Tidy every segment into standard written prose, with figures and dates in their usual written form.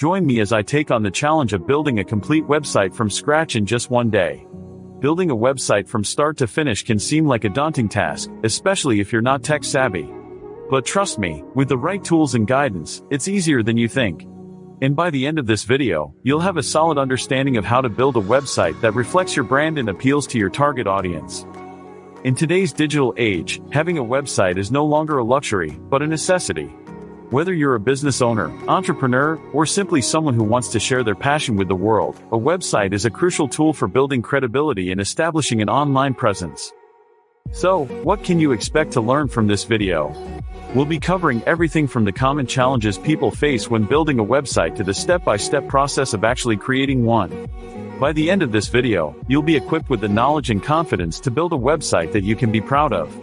Join me as I take on the challenge of building a complete website from scratch in just one day. Building a website from start to finish can seem like a daunting task, especially if you're not tech savvy. But trust me, with the right tools and guidance, it's easier than you think. And by the end of this video, you'll have a solid understanding of how to build a website that reflects your brand and appeals to your target audience. In today's digital age, having a website is no longer a luxury, but a necessity. Whether you're a business owner, entrepreneur, or simply someone who wants to share their passion with the world, a website is a crucial tool for building credibility and establishing an online presence. So, what can you expect to learn from this video? We'll be covering everything from the common challenges people face when building a website to the step-by-step process of actually creating one. By the end of this video, you'll be equipped with the knowledge and confidence to build a website that you can be proud of.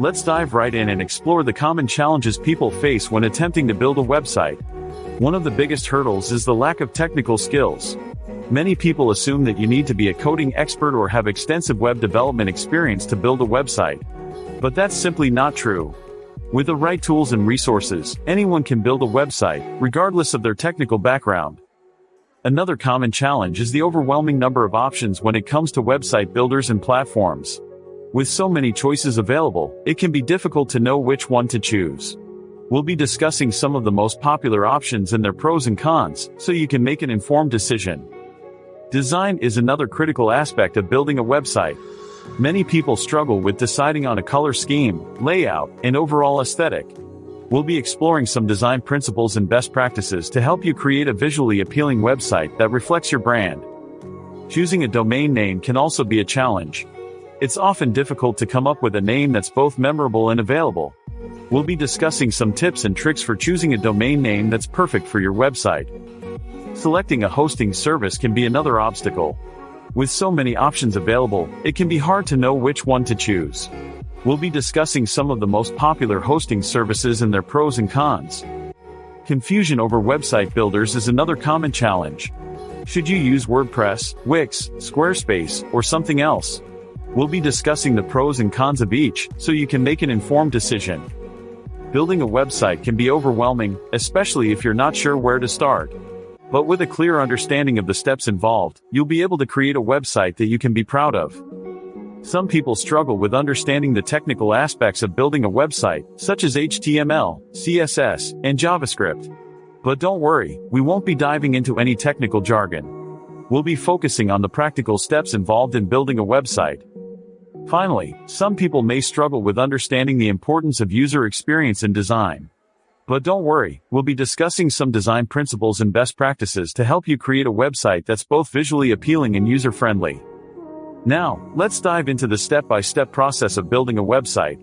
Let's dive right in and explore the common challenges people face when attempting to build a website. One of the biggest hurdles is the lack of technical skills. Many people assume that you need to be a coding expert or have extensive web development experience to build a website. But that's simply not true. With the right tools and resources, anyone can build a website, regardless of their technical background. Another common challenge is the overwhelming number of options when it comes to website builders and platforms. With so many choices available, it can be difficult to know which one to choose. We'll be discussing some of the most popular options and their pros and cons, so you can make an informed decision. Design is another critical aspect of building a website. Many people struggle with deciding on a color scheme, layout, and overall aesthetic. We'll be exploring some design principles and best practices to help you create a visually appealing website that reflects your brand. Choosing a domain name can also be a challenge. It's often difficult to come up with a name that's both memorable and available. We'll be discussing some tips and tricks for choosing a domain name that's perfect for your website. Selecting a hosting service can be another obstacle. With so many options available, it can be hard to know which one to choose. We'll be discussing some of the most popular hosting services and their pros and cons. Confusion over website builders is another common challenge. Should you use WordPress, Wix, Squarespace, or something else? We'll be discussing the pros and cons of each, so you can make an informed decision. Building a website can be overwhelming, especially if you're not sure where to start. But with a clear understanding of the steps involved, you'll be able to create a website that you can be proud of. Some people struggle with understanding the technical aspects of building a website, such as HTML, CSS, and JavaScript. But don't worry, we won't be diving into any technical jargon. We'll be focusing on the practical steps involved in building a website. Finally, some people may struggle with understanding the importance of user experience in design. But don't worry, we'll be discussing some design principles and best practices to help you create a website that's both visually appealing and user-friendly. Now, let's dive into the step-by-step process of building a website.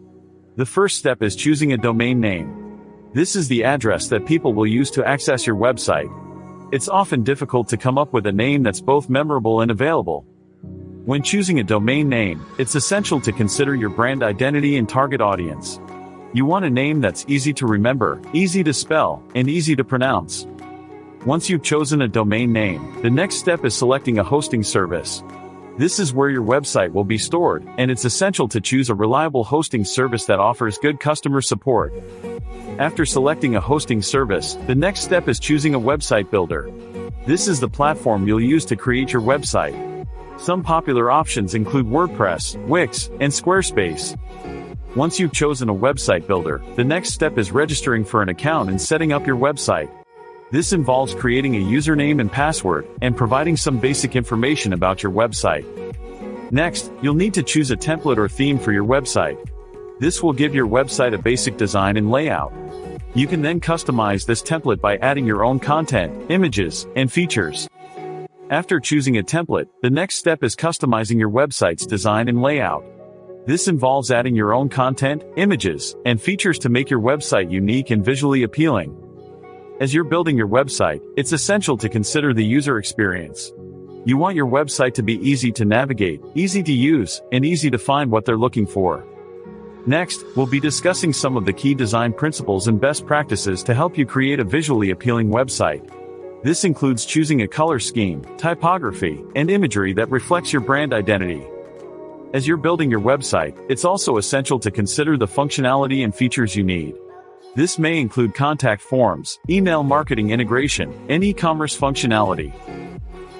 The first step is choosing a domain name. This is the address that people will use to access your website. It's often difficult to come up with a name that's both memorable and available. When choosing a domain name, it's essential to consider your brand identity and target audience. You want a name that's easy to remember, easy to spell, and easy to pronounce. Once you've chosen a domain name, the next step is selecting a hosting service. This is where your website will be stored, and it's essential to choose a reliable hosting service that offers good customer support. After selecting a hosting service, the next step is choosing a website builder. This is the platform you'll use to create your website. Some popular options include WordPress, Wix, and Squarespace. Once you've chosen a website builder, the next step is registering for an account and setting up your website. This involves creating a username and password, and providing some basic information about your website. Next, you'll need to choose a template or theme for your website. This will give your website a basic design and layout. You can then customize this template by adding your own content, images, and features. After choosing a template, the next step is customizing your website's design and layout. This involves adding your own content, images, and features to make your website unique and visually appealing. As you're building your website, it's essential to consider the user experience. You want your website to be easy to navigate, easy to use, and easy to find what they're looking for. Next, we'll be discussing some of the key design principles and best practices to help you create a visually appealing website. This includes choosing a color scheme, typography, and imagery that reflects your brand identity. As you're building your website, it's also essential to consider the functionality and features you need. This may include contact forms, email marketing integration, and e-commerce functionality.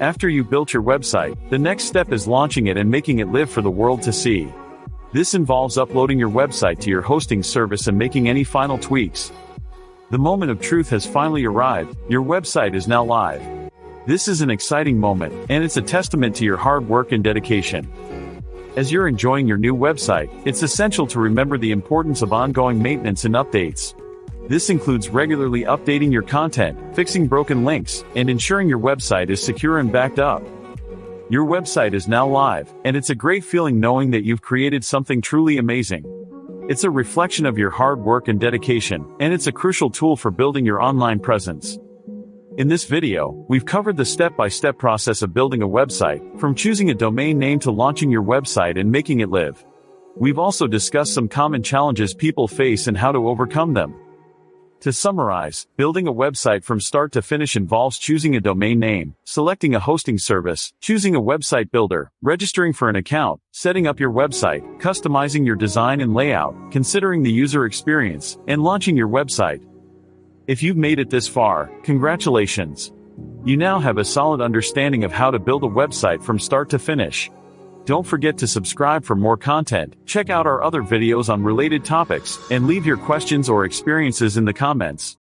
After you've built your website, the next step is launching it and making it live for the world to see. This involves uploading your website to your hosting service and making any final tweaks. The moment of truth has finally arrived, your website is now live. This is an exciting moment, and it's a testament to your hard work and dedication. As you're enjoying your new website, it's essential to remember the importance of ongoing maintenance and updates. This includes regularly updating your content, fixing broken links, and ensuring your website is secure and backed up. Your website is now live, and it's a great feeling knowing that you've created something truly amazing. It's a reflection of your hard work and dedication, and it's a crucial tool for building your online presence. In this video, we've covered the step-by-step process of building a website, from choosing a domain name to launching your website and making it live. We've also discussed some common challenges people face and how to overcome them. To summarize, building a website from start to finish involves choosing a domain name, selecting a hosting service, choosing a website builder, registering for an account, setting up your website, customizing your design and layout, considering the user experience, and launching your website. If you've made it this far, congratulations! You now have a solid understanding of how to build a website from start to finish. Don't forget to subscribe for more content, check out our other videos on related topics, and leave your questions or experiences in the comments.